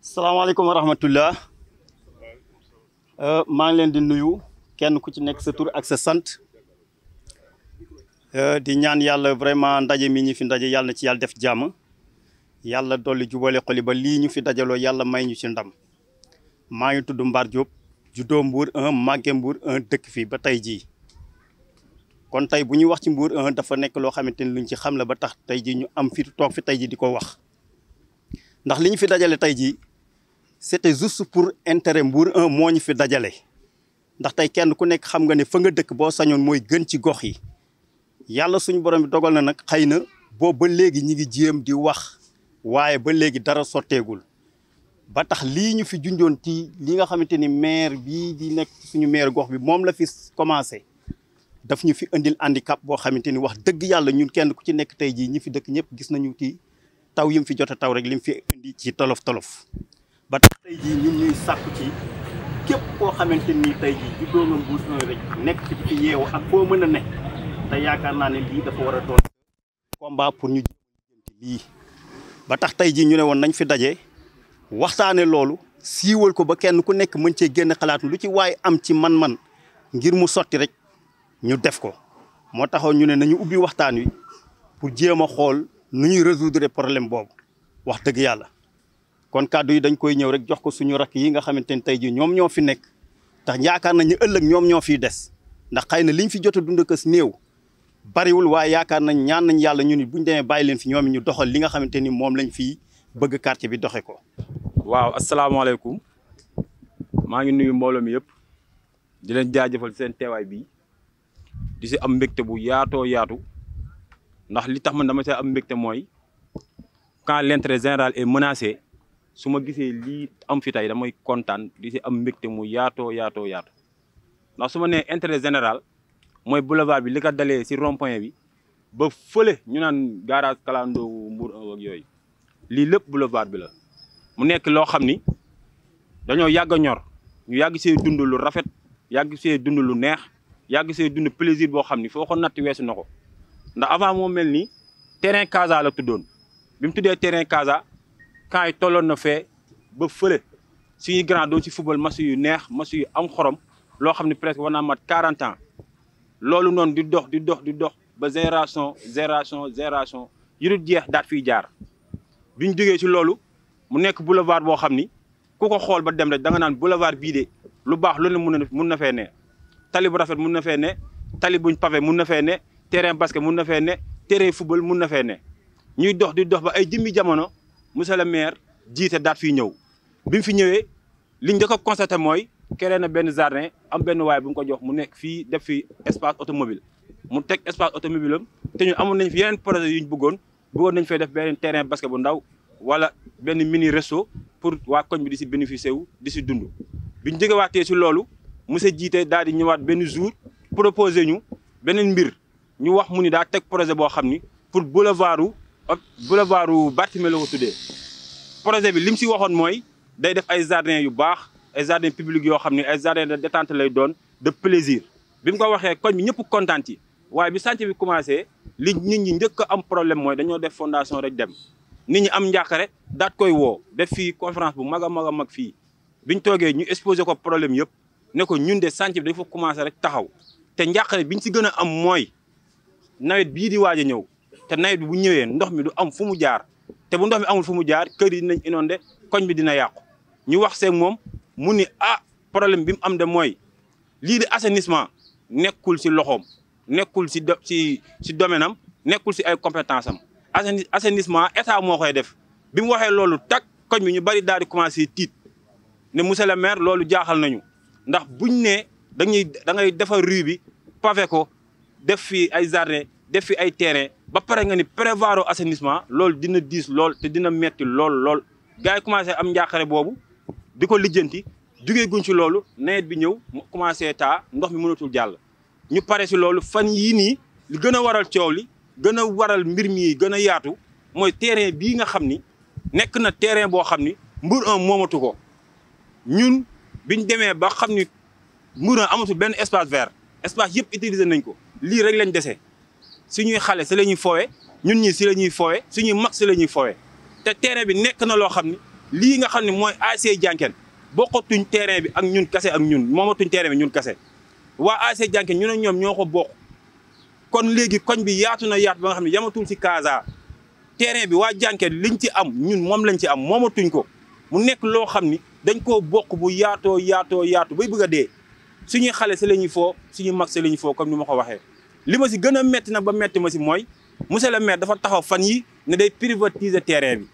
salaamaaleykum wa rahmatullah maa ngi leen di nuyu kenn ku ci nekk sa tur ak sa sant di ñaan yàlla vraiment ndaje mi ñu fi ndaje yàlla na ci yàlla def jàmm yàlla dolli jubale xoli ba lii ñu fi dajaloo yàlla may ñu ci ndam maa ngi tudd Mbar Diop juddoo Mbour 1 màgge Mbour 1 dëkk fii ba tey jii kon tey bu ñuy wax ci Mbour 1 dafa nekk loo xamante ni luñ ci xam la ba tax tey jii ñu am fi toog fi tey jii di ko wax ndax li ñu fi dajale tey jii c'était juste pour intérêt Mbour 1 moo ñu fi dajale ndax tey kenn ku nekk xam nga ne fa nga dëkk boo sañoon mooy gën ci gox yi yàlla suñu borom bi dogal na nag xëy na boobu ba léegi ñi ngi jéem di wax waaye ba léegi dara sotteegul ba tax lii ñu fi junjoon ci li nga xamante ni maire bii di nekk suñu maire gox bi moom la fi commencé daf ñu fi indil handicap boo xamante ni wax dëgg yàlla ñun kenn ku ci nekk tey jii ñi fi dëkk ñëpp gis nañu ci taw yi mu fi jot a taw rek li mu fi indi ci tolof-tolof ba tax tey jii ñun ñuy sàkku ci képp koo xamante ni tey jii juddoo nga Mbour 1 rek nekk ci fi yeewu ak foo mën a ne te yaakaar naa ne lii dafa war a doon combat pour ñu jëm lii ba tax tey jii ñu ne woon nañ fi daje waxtaane loolu siiwal ko ba kenn ku nekk mën cee génn xalaat lu ci waaye am ci man-man ngir mu sotti rek ñu def ko moo taxoon ñu ne nañu ubbi waxtaan wi pour jéem a xool nu ñuy résoudre problème boobu wax dëgg yàlla kon kàddu yi dañ koy ñëw rek jox ko suñu rakk yi nga xamante ni tey jii ñoom ñoo fi nekk tax yaakaar nañ ñu ëllëg ñoom ñoo fiy des ndax xëy na liñ fi jot a dund kës néew bariwul waaye yaakaar nañ ñaan nañ yàlla ñu ni buñ demee bàyyi leen fi ñoom ñu doxal li nga xamante ni moom lañ fii bëgg quartier bi doxe ko. waaw asalaamaaleykum maa ngi nuyu mbooloo mi yëpp di leen jaajëfal seen teewaay bi di si am mbégte bu yaatoo yaatu ndax li tax man dama see am mbégte mooy quand l'intérêt général est menacé su ma gisee lii am fi tey damay kontaan di si am mbégte mu yaatoo yaatoo yaatu ndax su ma nee intérêt général mooy boulevard bi li ko dalee si rond-point bi ba fële ñu naan garage Kalandoo Mbour 1 ak yooyu lii lépp boulevard bi la mu nekk loo xam ni dañoo yàgg a ñor ñu yàgg see dund lu rafet yàgg see dund lu neex yàgg see dund plaisir boo xam ni foo ko natt weesu na ko ndax avant moo mel ni terrain Casa la tuddoon bi mu tuddee terrain Casa camp yi tolloon na fee ba fële suñuy grand doon si football match yu neex match yu am xorom loo xam ne presque war naa mat 40 ans loolu noonu di dox ba génération yu dul jeex daat fiy jaar biñ jógee si loolu mu nekk boulevard boo xam ni ku ko xool ba dem rek da nga naan boulevard bii de lu baax lu ne mun na fee ne tali bu rafet mun na fee ne tali buñ pavé mun na fee ne terrain basket mun na fee ne terrain football mun na fee ne ñuy dox ba ay jëmmi jamono monsieur le maire jiite daat fii ñëw bi mu fi ñëwee liñ njëkk a constaté mooy créé na benn jardin am benn waay bu mu ko jox mu nekk fii def fi espace automobile mu teg espace automobile am te ñun amoon nañ fi yeneen projet yu ñu bëggoon nañ fay def benn terrain basket bu ndaw wala benn mini resto pour waa koñ bi di si bénéficier wu di si dund biñ jógewaatee si loolu monsieur jiite daal di ñëwaat benn jour proposé ñu beneen mbir ñu wax mu ni daa teg projet boo xam ni pour boulevardu Barthélemy la ko tuddee projet bi li mu si waxoon mooy day def ay jardin yu baax ay jardin public yoo xam ne ay jardin de détente lay doon de plaisir bi mu ko waxee koñ bi ñëpp kontaan ci waaye bi chantier bi commencé li nit ñi njëkk a am problème mooy dañoo def fondation rek dem nit ñi am njàqare daat koy woo def fii conférence bu mag a mag fii biñ toogee ñu exposé ko problème yëpp ne ko ñun de chantier bi dafa commencé rek taxaw te njàqare biñ si gën a am mooy nawet bii di waaj a ñëw te nawet bi bu ñëwee ndox mi du am fu mu jaar te bu ndox mi amul fu mu jaar kër yi dinañ inondé koñ bi dina yàqu ñu wax seeg moom mu ni problème bi mu am de mooy lii di assainissement nekkul si loxoom nekkul si domaine am nekkul si ay compétence am assainissement état moo koy def bi mu waxee loolu tak koñ bi ñu bari daal di commencé tiit ne monsieur le maire loolu jaaxal nañu ndax buñ ne da ngay defar rue bi pavé ko def fi ay jardin def fi ay terrain ba pare nga ni prévoir assainissement loolu dina diis lool te dina metti lool gars yi commencé am njàqare boobu di ko lijjanti jugee guñ ci loolu nawet bi ñëw mu commencé taa ndox mi mënatul jàll ñu pare si loolu fan yii nii li gën a waral coow li gën a waral mbir mi gën a yaatu mooy terrain bii nga xam ni nekk na terrain boo xam ni Mbour 1 moomatu ko ñun biñ demee ba xam ni Mbour 1 amatul benn espace vert espace yëpp utiliser nañ ko lii rek lañ dese suñuy xale si la ñuy fowe ñun ñi si la ñuy fowe suñuy mag si la ñuy fowe te terrain bi nekk na loo xam ni lii nga xam ne mooy ASC Diankéne bokkatuñ terrain bi ak ñun kase ak ñun moomatuñ terrain bi ñun kase waa ASC Diankéne ñun ak ñoom ñoo ko bokk kon léegi koñ bi yaatu na yaatu ba nga xam ne yamatul si Casa terrain bi waa Diankéne liñ ci am ñun moom lañ ci am moomatuñ ko mu nekk loo xam ni dañ koo bokk bu yaatoo bay bëgg a dee suñuy xale si la ñuy foo suñuy mag si la ñuy foo comme ni ma ko waxee li ma si gën a métti nag ba métti ma si mooy monsieur le maire dafa taxaw fan yi ne day privatiser terrain bi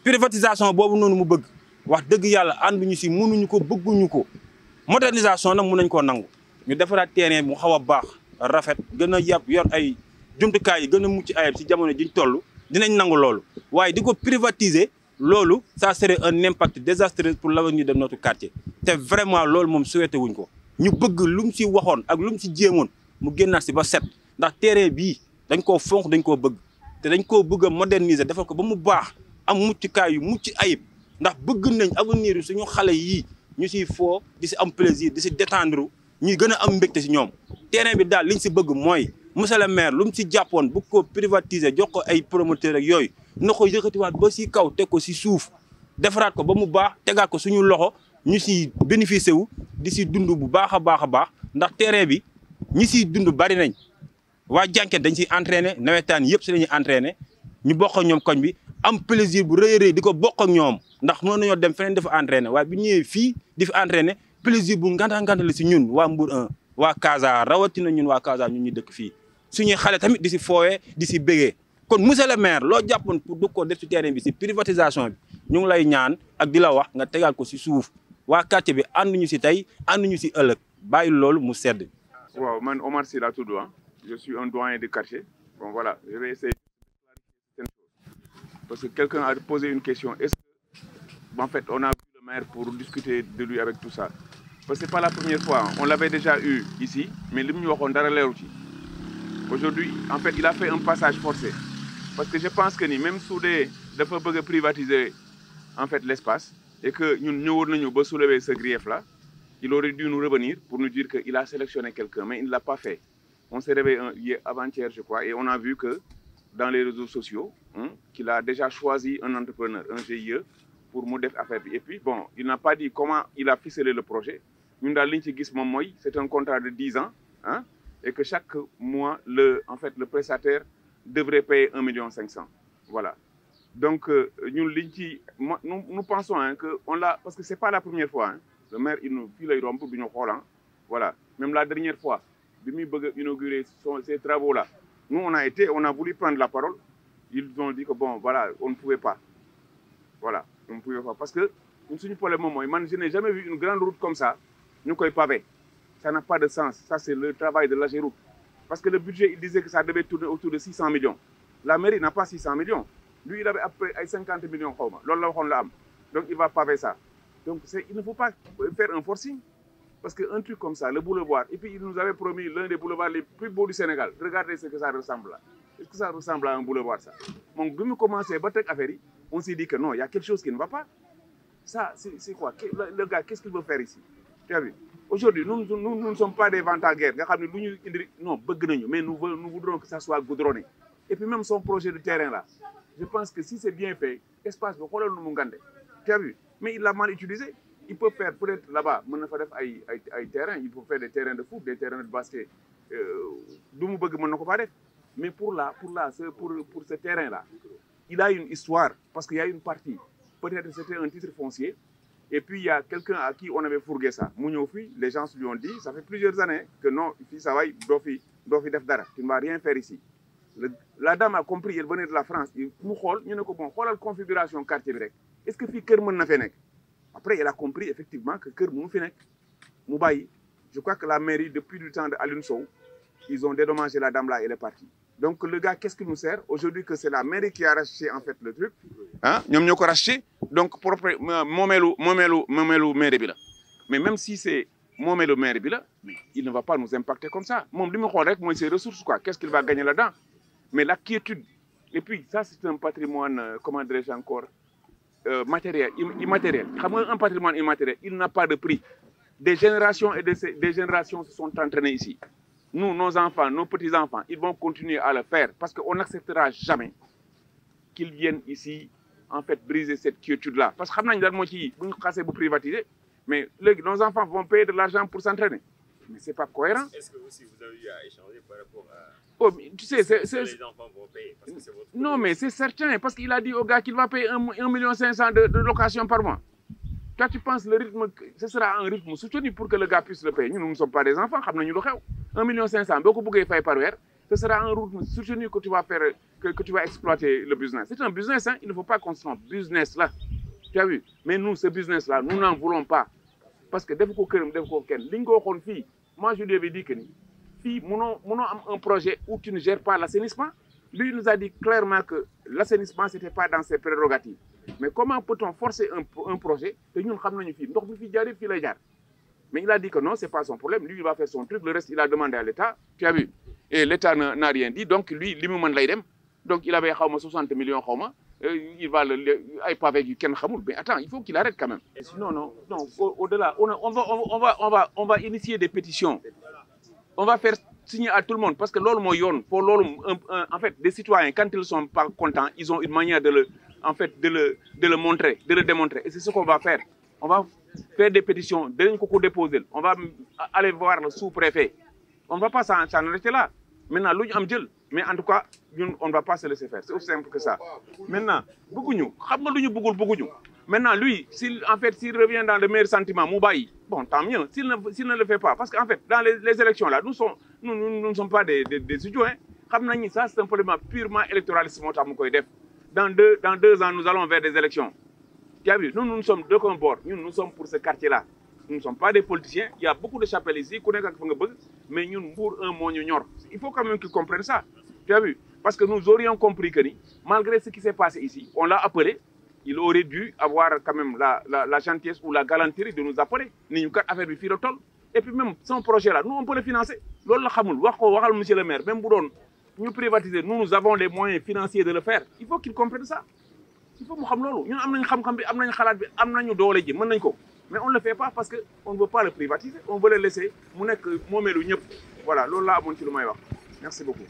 privatisation boobu noonu mu bëgg wax dëgg yàlla ànduñu si mënuñu ko bëgguñu ko modernisation nag mun nañ koo nangu ñu defaraat terrain bi mu xaw a baax rafet gën a yàpp yor ay jumtukaay yi gën a mucc ayib si jamono jiñ toll dinañ nangu loolu waaye di ko privatiser loolu ça serait un impact désastreux pour l'avenir de notre quartier te vraiment loolu moom souhaité wuñ ko ñu bëgg lu mu si waxoon ak lu mu si jéemoon mu génnaat si ba set ndax terrain bii dañ koo fonk dañ koo bëgg te dañ koo bëgg a moderniser defal ko ba mu baax am muccukaay yu mucc ayib ndax bëgg nañ avenir yi suñu xale yii ñu siy foo di si am plaisir di si détendre ñuy gën a am mbégte si ñoom terrain bi daal liñ si bëgg mooy monsieur le maire lu mu si jàppoon bëgg ko privatiser jox ko ay promoteur ak yooyu na ko yëkkatiwaat ba si kaw teg ko si suuf defaraat ko ba mu baax tegaat ko suñu loxo ñu si bénéficier wu di si dund bu baax a baax ndax terrain bi ñi siy dund bari nañ waa Diankéne dañ siy entraîner nawetaan yëpp si la ñuy entraîner ñu bokk ak ñoom koñ bi am plaisir bu rëy a rëy di ko bokk ak ñoom ndax mën nañoo dem feneen dafa entraîner waaye bu ñëwee fii di fi entraîner plaisir bu nganta la si ñun waa Mbour 1 waa Casa rawatina ñun waa Casa ñun ñu dëkk fii suñuy xale tamit di si foowee di si bégee kon monsieur le maire loo jàppoon pour du ko def si terrain bi si privatisation bi ñu ngi lay ñaan ak di la wax nga tegal ko si suuf waa quartier bi ànduñu si tey ànduñu si ëllëg bàyyi loolu mu sedd. waaw man Omar Sy laa tudd je suis un doyen de quartier bon voilà je vais essayer de parce que quelqu'un a posé une question est-ce que en fait on a vu le maire pour discuter de lui avec tout ça parce que c'est pas la première fois on l'avait déjà eu ici mais li mu ñu waxoon dara leeru ci aujourd'hui en fait il a fait un passage forcé parce que je pense que ni même su dee dafa bëgg a privatiser en fait l'espace et que ñun ñëwoon nañu ba soulever ce grief là il aurait dû nous revenir pour nous dire que il a sélectionné quelqu'un mais il ne l'a pas fait on s'est réveillé avant-hier je crois et on a vu que dans les réseaux sociaux qu'il a déjà choisi un entrepreneur un GIE pour mu def affaire bi et puis bon il n'a pas dit comment il a ficelé le projet ñun daal li ñu ci gis moom mooy c'est un contrat de 10 ans et que chaque mois le prestataire devrait payer 1,5 million voilà donc ñun liñ ci nous pensons que on l'a parce que c'est pas la première fois le maire il nous fii lay romb du ñu xool voilà même la dernière fois bi muy bëgg a inaugurer ces travaux là nous on a voulu prendre la parole ils ont dit que bon voilà on ne pouvait pas voilà on ne pouvait pas parce que ñun suñu problème moom mooy man je n'ai jamais vu une grande route comme ça ñu koy pavé ça n'a pas de sens ça c'est le travail de l'AGEROUTE parce que le budget il disait que ça devait tourner autour de 600 millions la mairie n'a pas 600 millions lui il avait après ay 50 millions xaw ma loolu la waxoon la am donc il va paver ça donc il ne faut pas faire un forcing parce que un truc comme ça le boulevard et puis il nous avait promis l'un des boulevards les plus beaux du Sénégal regardez ce que ça ressemble là est-ce que ça ressemble à un boulevard ça donc bi mu commencé ba teg affaire yi on s'est dit que non il y a quelque chose qui ne va pas ça c'est quoi le gars qu'est-ce qu'il veut faire ici tu as vu aujourd'hui nous ne sommes pas des ventes à guerre nga xam ne lu ñu indi non bëgg nañu mais nous voudrons que ça soit goudronné et puis même son projet de terrain là je pense que si c'est bien fait espace bi xoolal nu mu ngande tu as vu mais il l'a mal utilisé il peut faire peut-être là-bas mën na fa def ay terrain il peut faire des terrains de foot des terrains de basket lu mu bëgg mën na ko faa def mais pour ce terrain là il a une histoire parce qu'il y a une partie peut-être c'était un titre foncier et puis il y a quelqu'un à qui on avait fourgué ça mu ñëw fii les gens lui ont dit ça fait plusieurs années que non fii ça waay doo fi def dara tu ne vas rien faire ici la dame a compris elle venait de la France mu xool ñu ne ko bon xoolal configuration quartier bi rek est-ce que fii kër mën na fee nekk après elle a compris effectivement que kër mënu fi nekk mu bàyyi je crois que la mairie depuis du temps de Alioune Sow ils ont dédommagé la dame là elle est partie donc le gars qu'est-ce qu'il nous sert aujourd'hui que c'est la mairie qui a racheté en fait le truc ñoom ñoo ko racheté donc propre moomeelu mairie bi la mais même si c'est moomeelu mairie bi la mais il ne va pas nous impacter comme ça moom li mu xool rek mooy ses ressources quoi qu'est-ce qu'il va gagner là-dedans mais la quiétude et puis ça c'est un patrimoine comment dirais-je encore matériel immatériel xam nga un patrimoine immatériel il n'a pas de prix des générations et des générations se sont entraînées ici nous nos enfants nos petits-enfants ils vont continuer à le faire parce que on n'acceptera jamais qu'ils viennent ici en fait briser cette quiétude-là. Parce que xam nañ lan moo ci bu ñu xasee bu privatiser, mais léegi nos enfants vont payer de l'argent pour s'entraîner. Mais c'est pas cohérent. Est-ce que aussi vous avez eu à échanger par rapport à... Oh, tu sais, les enfants vont payer parce que c'est votre... Non, mais c'est certain, parce qu'il a dit au gars qu'il va payer 1,5 million de location par mois. Toi, tu penses le rythme, ce sera un rythme soutenu pour que le gars puisse le payer. Nous ne sommes pas des enfants, 1,5 million, beaucoup de faire par heure. Ce sera un rythme soutenu que tu vas faire, que tu vas exploiter le business. C'est un business, hein? Il ne faut pas qu'on se trompe. Business là, tu as vu? Mais nous, ce business-là, nous n'en voulons pas. Parce que moi, je lui avais dit que si un projet où tu ne gères pas l'assainissement, lui, il nous a dit clairement que l'assainissement, ce n'était pas dans ses prérogatives. Mais comment peut-on forcer un projet que nous savons mais il a dit que non, ce n'est pas son problème. Lui, il va faire son truc. Le reste, il a demandé à l'État. Tu as vu? Et l'État n'a rien dit. Donc, lui, donc il avait 60 millions. Il va pas avec Ken Khamoul. Mais attends, il faut qu'il arrête quand même. Et sinon, non, au-delà, on va initier des pétitions. On va faire signer à tout le monde. Parce que en fait, des citoyens, quand ils ne sont pas contents, ils ont une manière de le montrer, de le démontrer. Et c'est ce qu'on va faire. On va faire des pétitions, déposer. On va aller voir le sous-préfet. On ne va pas s'en arrêter là. Maintenant, mais en tout cas, on ne va pas se laisser faire. C'est aussi simple que ça. Maintenant, maintenant, lui, s'il revient dans le meilleur sentiment, bon, tant mieux. S'il ne le fait pas, parce qu'en fait, dans les élections, là, nous ne sommes pas des idiots. Hein. Ça, c'est un problème purement électoraliste. Dans 2 ans, nous allons vers des élections. Tu as vu, nous sommes de bord. Nous sommes pour ce quartier-là. Nous ne sommes pas des politiciens. Il y a beaucoup de chapelles ici. Mais nous, pour un monde, il faut quand même qu'ils comprennent ça. Tu as vu? Parce que nous aurions compris que, malgré ce qui s'est passé ici, on l'a appelé. Il aurait dû avoir quand même la gentillesse ou la galanterie de nous appeler. Et puis même son projet-là, nous, on peut le financer. Monsieur le maire, même si nous privatiser, nous avons les moyens financiers de le faire. Il faut qu'ils comprennent ça. Il faut que nous mais on ne le fait pas parce qu'on ne veut pas le privatiser. On veut le laisser. Voilà, merci beaucoup.